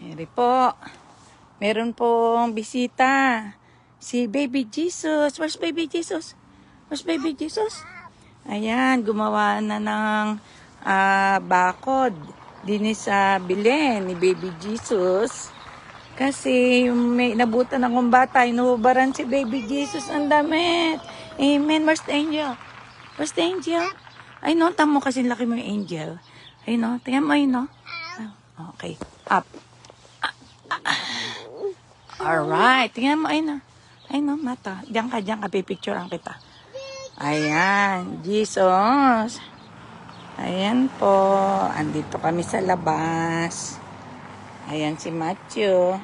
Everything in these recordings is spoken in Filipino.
Mary po, meron pong bisita. Si Baby Jesus. Where's Baby Jesus? Where's Baby Jesus? Ayan, gumawa na ng bakod. Din sa bilin ni Baby Jesus. Kasi may nabutan akong bata, inuhubaran si Baby Jesus ang damit. Amen. Where's the angel? Where's the angel? Ay no, tamo kasi laki mo yung angel. Ay no, tingnan mo yun no. Okay, up. Alright, tingnan mo, ay no, mata. Diyan ka, pipicturean kita. Ayan, Jesus. Ayan po, andito kami sa labas. Ayan si Matthew.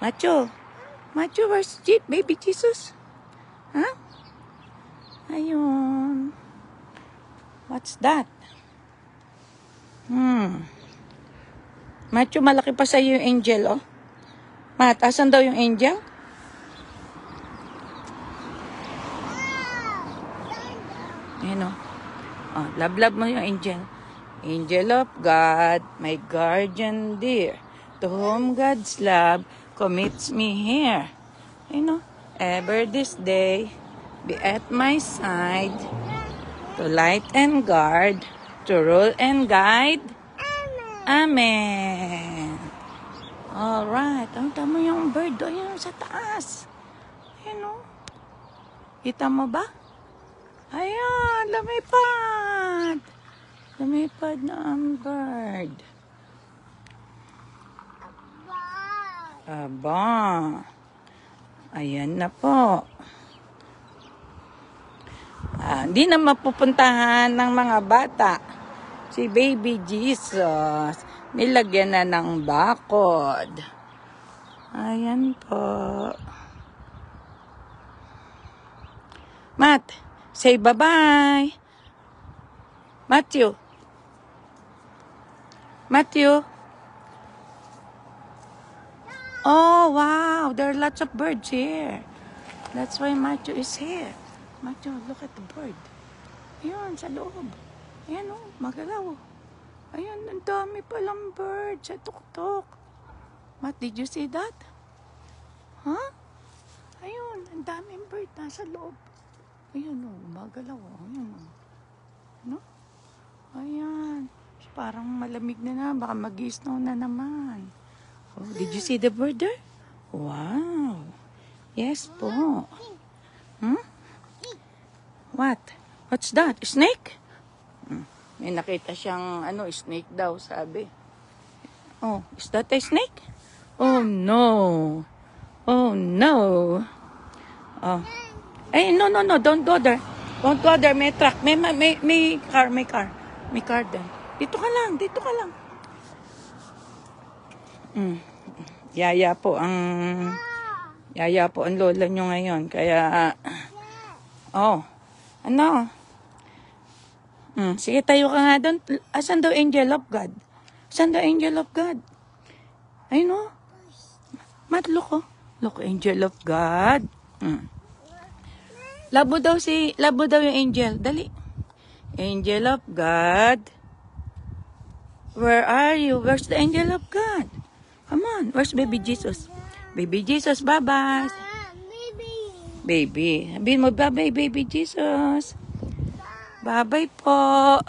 Matthew, where's Baby Jesus? Huh? Ayun. What's that? Matthew, malaki pa sa'yo yung angel, oh. Mat, asan daw yung angel? Ayan, oh. Oh, love mo yung angel. Angel of God, my guardian dear, to whom God's love commits me here. You know, ever this day, be at my side, to light and guard, to rule and guide. Amen. Alright, ang tama yung bird o yun sa taas. You know, kita mo ba? Ayan, lumipad. Lumipad na ang bird. Aba. Ayan na po. Hindi na mapupuntahan ng mga bata. Si Baby Jesus. Nilagyan na ng bakod. Ayan po. Matt, say bye-bye. Matthew. Oh, wow. There are lots of birds here. That's why Matthew is here. Matthew, look at the bird. Ayan, sa loob. Ayan, oh, magalaw. Ayan, ang dami palang bird sa tuktok. Matt, did you see that? Huh? Ayun, ang daming bird nasa loob. Ayan, oh, magalaw. Ayan, oh. No? Ayan. Parang malamig na baka mag-snow na naman. Oh, did you see the bird there? Wow. Yes po. What? What's that? Snake? May nakita siyang snake daw, sabi. Oh, is that a snake? Oh no. Oh no. Oh. Hey, no, don't go there. Don't go there, may truck. May car. May car din. Dito ka lang. Yaya po ang lola nyo ngayon. Kaya, sige, tayo ka nga doon. Asan daw angel of God? Ayun o. Mat, look. Look, angel of God. Labo daw yung angel. Dali. Angel of God. Where are you? Where's the angel of God? Come on. Where's Baby Jesus? Baby Jesus, bye-bye. Baby. Sabihin mo, bye-bye, Baby Jesus. Bye-bye po.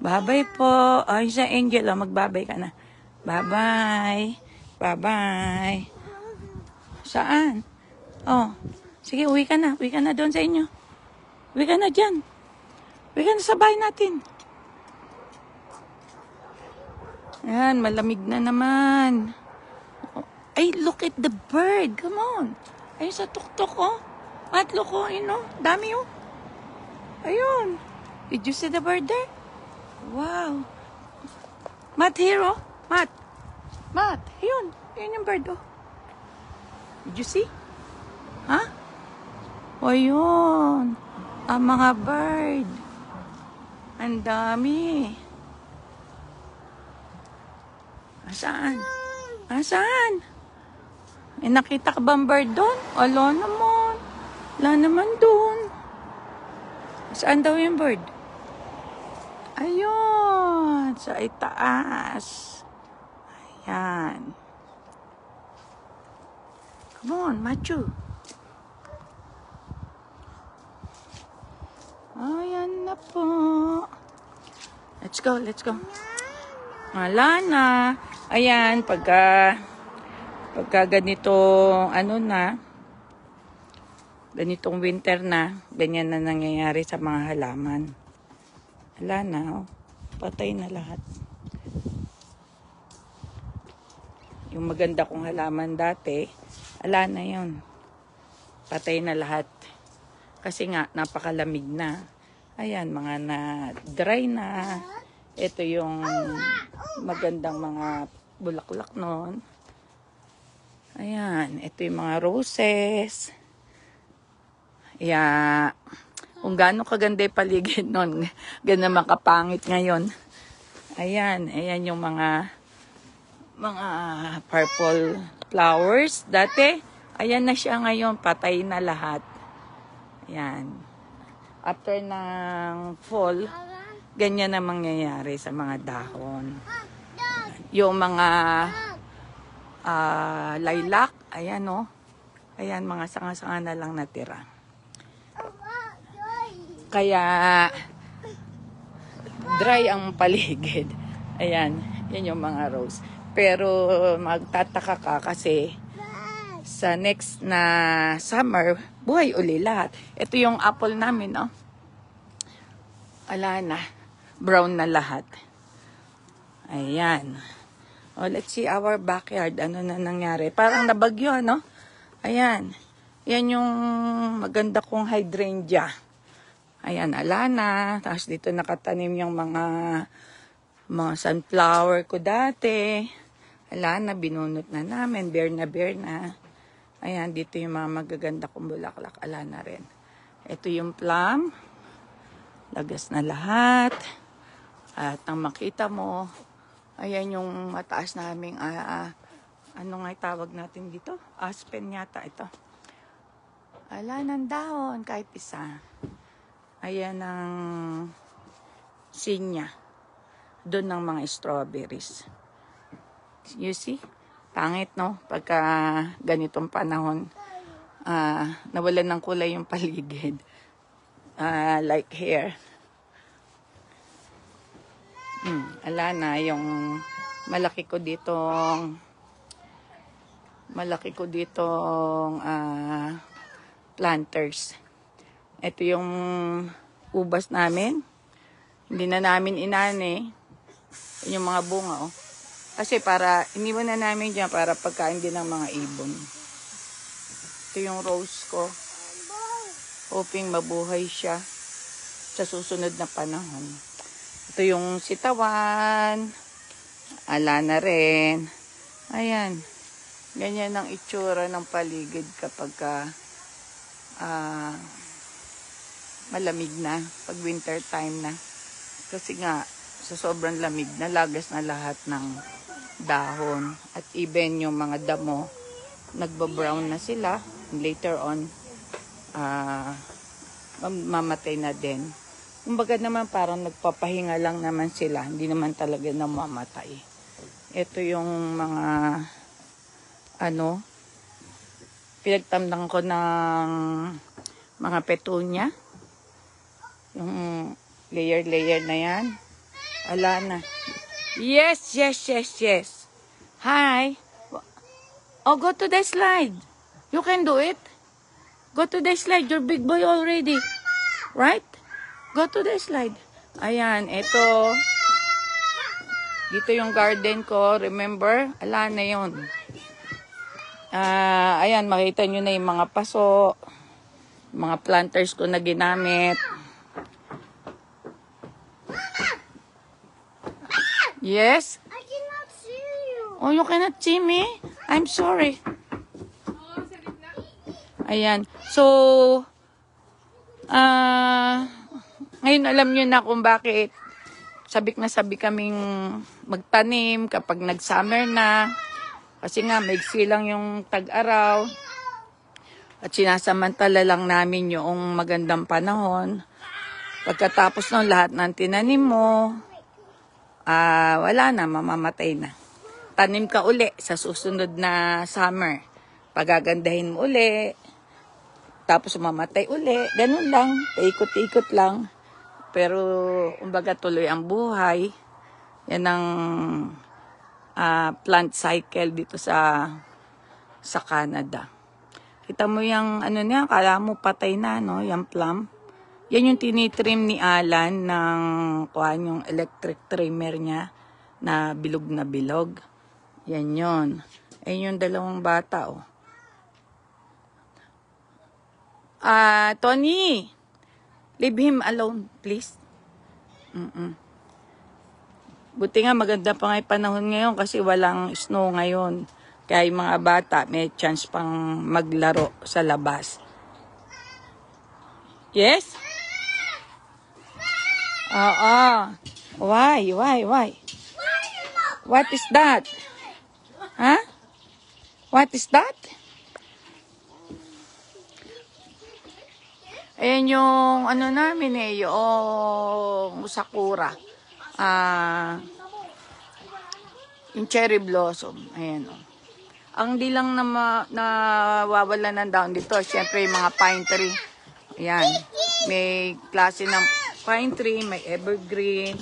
Bye-bye po. Ay, sa angel, magbabay ka na. Bye-bye. Bye-bye. Saan? Oh. Sige, uwi ka na. Uwi ka na doon sa inyo. Uwi ka na dyan. Uwi ka na sa bahay natin. Ayan, malamig na naman. Ay, look at the bird. Come on. Ayun sa tuktok, oh. Matt, look, oh. Ayun, oh. Dami, oh. Ayun. Did you see the bird there? Wow. Matt, here, oh. Matt. Ayun. Ayun yung bird, oh. Did you see? Huh? O yun, ang mga bird. Ang dami. Asaan? May nakita ka bang bird doon? Wala naman doon. Saan daw yung bird? Ayun, sa itaas. Yan. Come on, Matthew. Ayan na po. Let's go, let's go. Wala na. Ayan, pagka ganito, ganitong winter na, ganyan na nangyayari sa mga halaman. Wala na, oh. Patay na lahat. Yung maganda kong halaman dati, wala na yun. Patay na lahat. Kasi nga, napakalamig na. Ayan, mga na-dry na. Ito yung magandang mga bulaklak noon. Ayan, ito yung mga roses. Kung gaano kaganda yung paligid noon, ganda makapangit ngayon. Ayan yung mga purple flowers. Dati, ayan na siya ngayon, patay na lahat. Ayan. After ng fall, ganyan na mangyayari sa mga dahon. Yung mga lilac, ayan o. Ayan, mga sanga-sanga na lang natira. Kaya, dry ang paligid. Ayan, yan yung mga rose. Pero, magtataka ka kasi, sa next na summer, buhay uli lahat. Ito yung apple namin, no? Ala na. Brown na lahat. Ayan. Let's see our backyard. Ano na nangyari? Parang nabagyo, no? Ayan. Yan yung maganda kong hydrangea. Ayan, ala na. Tapos dito nakatanim yung mga sunflower ko dati. Ala na, binunot na namin. Bare na. Ayan, dito yung mga magaganda kong bulaklak. Ala na rin. Ito yung plum. Lagas na lahat. At nang makita mo, ayan yung mataas naming, ano nga tawag natin dito? Aspen yata ito. Ala ng dahon, kahit isa. Ayan ang sinya. Doon ng mga strawberries. You see? Pangit, no? Pagka ganitong panahon, nawalan ng kulay yung paligid. Like here. Ala na, yung malaki ko ditong planters. Ito yung ubas namin. Hindi na namin inani. Yung mga bunga, oh. Kasi iniwan na namin dyan para pagkain din ng mga ibon. Ito yung rose ko. Hoping mabuhay siya sa susunod na panahon. Ito yung sitawan. Ala na rin. Ayan. Ganyan ang itsura ng paligid kapag malamig na. Pag winter time na. Kasi nga, sa sobrang lamig, nalagas na lahat ng dahon. At even yung mga damo, nagba-brown na sila. Later on, mamatay na din. Kumbaga naman parang nagpapahinga lang naman sila. Hindi naman talaga namamatay. Ito yung mga pinagtamdang ko ng mga petunia. Yung layer na yan. Ala na. Yes. Hi. Oh, go to the slide. You can do it. Go to the slide. You're big boy already. Right? Go to the slide. Ayan, ito. Dito yung garden ko. Remember? Ala na yun. Ayan, makita nyo na yung mga paso. Mga planters ko na ginamit. Yes? I cannot see you. Oh, you cannot see me? I'm sorry. Ayan. So, ngayon alam nyo na kung bakit sabik kaming magtanim kapag nag-summer na. Kasi nga, maigsi lang yung tag-araw. At sinasamantala lang namin yung magandang panahon. Pagkatapos ng lahat ng tinanim mo, wala na, mamamatay na. tatanim ka uli sa susunod na summer. Pagagandahin mo uli. Tapos mamatay uli. Ganun lang. Paikot-ikot lang. Pero, umbaga tuloy ang buhay. Yan ang plant cycle dito sa Canada. Kita mo yung ano niya, kala mo patay na, no? Yung plum. Yan yung tinitrim ni Alan ng yung electric trimmer niya na bilog na bilog. Yan yun. Ayun yung dalawang bata, oh. Tony, leave him alone, please. Buti nga maganda pa nga yung panahon ngayon kasi walang snow ngayon. Kaya yung mga bata may chance pang maglaro sa labas. Yes? Oo. Why? What is that? Huh? What is that? Ayan yung ano namin yung sakura. Yung cherry blossom. Ayan o. Ang di lang nawawala ng down dito, syempre yung mga pine tree. Ayan. May klase ng pine tree, may evergreen.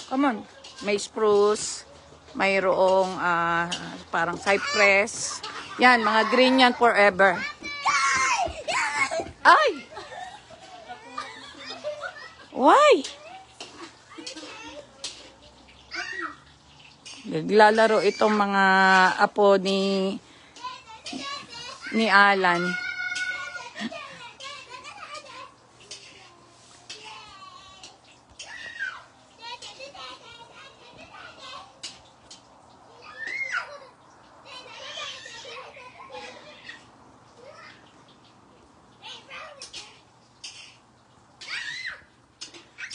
Come on. May spruce. Mayroong parang cypress. Yan, mga green yan forever. Ay! Why? Naglalaro itong mga apo ni Alan.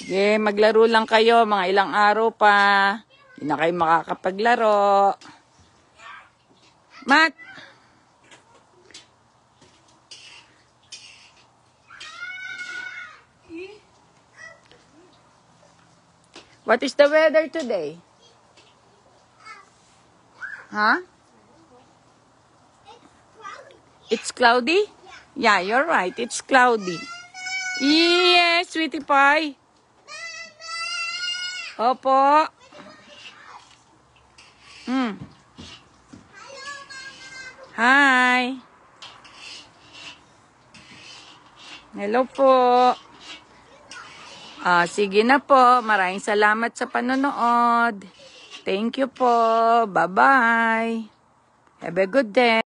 Sige, maglaro lang kayo, mga ilang araw pa. Hindi na kayo makakapaglaro. Matt! What is the weather today? Huh? It's cloudy? Yeah, you're right. It's cloudy. Yes, sweetie pie. Opo. Hi. Hello po. Sige na po. Maraming salamat sa panonood. Thank you po. Bye-bye. Have a good day.